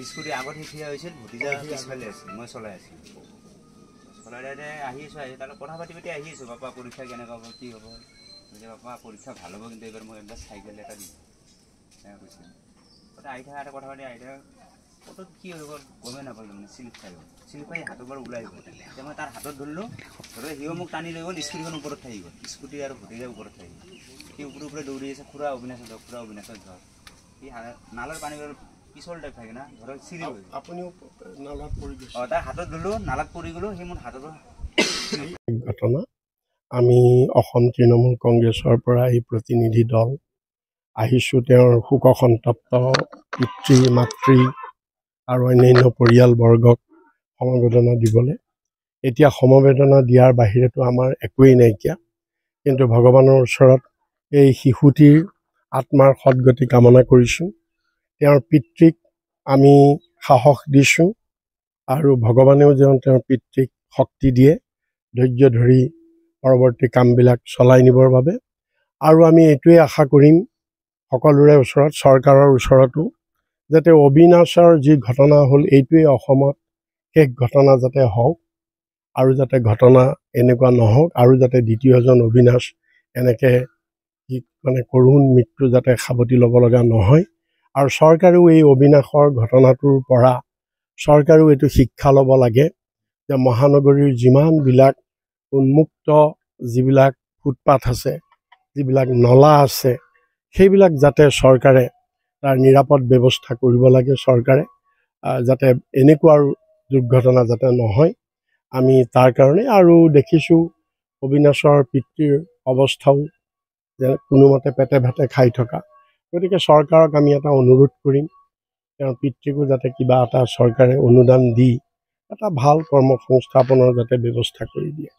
scooty আগত থিয় হৈছিল ভতিজা পিছফালে আছিল মই চলাই আছিলোঁ চলাই আহি আছোঁ তালৈ কথা পাতি পাতি আহি আছোঁ পাপা পৰীক্ষা কেনেকুৱা হ'ব কি হ'ব পাপা পৰীক্ষা ভাল হ'ব কিন্তু এইবাৰ মই একবাৰ চাইকেল এটা দিম কৈছিল তাতে আহি থকা এটা কথা পাতি আহি থকা ক'ত কি হৈ গ'ল গমেই নাপালোঁ তাৰমানে চিলিপ খাই হাতৰ পৰা ওলাই গ'ল এতিয়া মই তাৰ হাতত ধৰিলোঁ ধৰি সিও মোক টানি লৈ গ'ল স্কুটিখন ওপৰত থাকি গ'ল স্কুটি আৰু ভতিজা ওপৰত থাকি গ'ল সি ওপৰে দৌৰি আছে খুৰা অবিনাশৰ ঘৰ সি নালাৰ পানী পিছল টাইপ থাকে না ধৰক চিৰি আপুনিও নালাত পৰি গৈছে তাৰ হাতত ধৰিলোঁ নালাত পৰি গ'লোঁ সেই মোৰ হাতৰ ঘটনা আমি অসম তৃণমূল কংগ্ৰেছৰ পৰা এই প্ৰতিনিধি দল আহিছোঁ তেওঁৰ শোক সন্তপ্ত পিতৃ মাতৃ আৰু অন্যান্য পৰিয়ালবৰ্গক সমবেদনা দিবলৈ এতিয়া সমবেদনা দিয়াৰ বাহিৰেতো আমাৰ একোৱেই নাইকিয়া কিন্তু ভগৱানৰ ওচৰত এই শিশুটিৰ আত্মাৰ সদগতি কামনা কৰিছোঁ তেওঁৰ পিতৃক আমি সাহস দিছোঁ আৰু ভগৱানেও যেন তেওঁৰ পিতৃক শক্তি দিয়ে ধৈৰ্য ধৰি পৰৱৰ্তী কামবিলাক চলাই নিবৰ বাবে আৰু আমি এইটোৱে আশা কৰিম সকলোৰে ওচৰত চৰকাৰৰ ওচৰতো যাতে অবিনাশৰ যি ঘটনা হ'ল এইটোৱে অসমত শেষ ঘটনা যাতে হওক আৰু যাতে ঘটনা এনেকুৱা নহওক আৰু যাতে দ্বিতীয়জন অবিনাশ এনেকৈ মানে কৰুণ মৃত্যু যাতে সাৱটি ল'ব লগা নহয় আৰু চৰকাৰেও এই অবিনাশৰ ঘটনাটোৰ পৰা চৰকাৰেও এইটো শিক্ষা ল'ব লাগে যে মহানগৰীৰ যিমানবিলাক উন্মুক্ত যিবিলাক ফুটপাথ আছে যিবিলাক নলা আছে সেইবিলাক যাতে চৰকাৰে তাৰ নিৰাপদ ব্যৱস্থা কৰিব লাগে চৰকাৰে যাতে এনেকুৱা দুৰ্ঘটনা যাতে নহয় আমি তাৰ কাৰণে আৰু দেখিছোঁ অবিনাশৰ পিতৃৰ অৱস্থাও যে কোনোমতে পেটে ভাতে খাই থকা গতিকে চৰকাৰক আমি এটা অনুৰোধ কৰিম তেওঁৰ পিতৃকো যাতে কিবা এটা চৰকাৰে অনুদান দি এটা ভাল কৰ্মসংস্থাপনৰ যাতে ব্যৱস্থা কৰি দিয়ে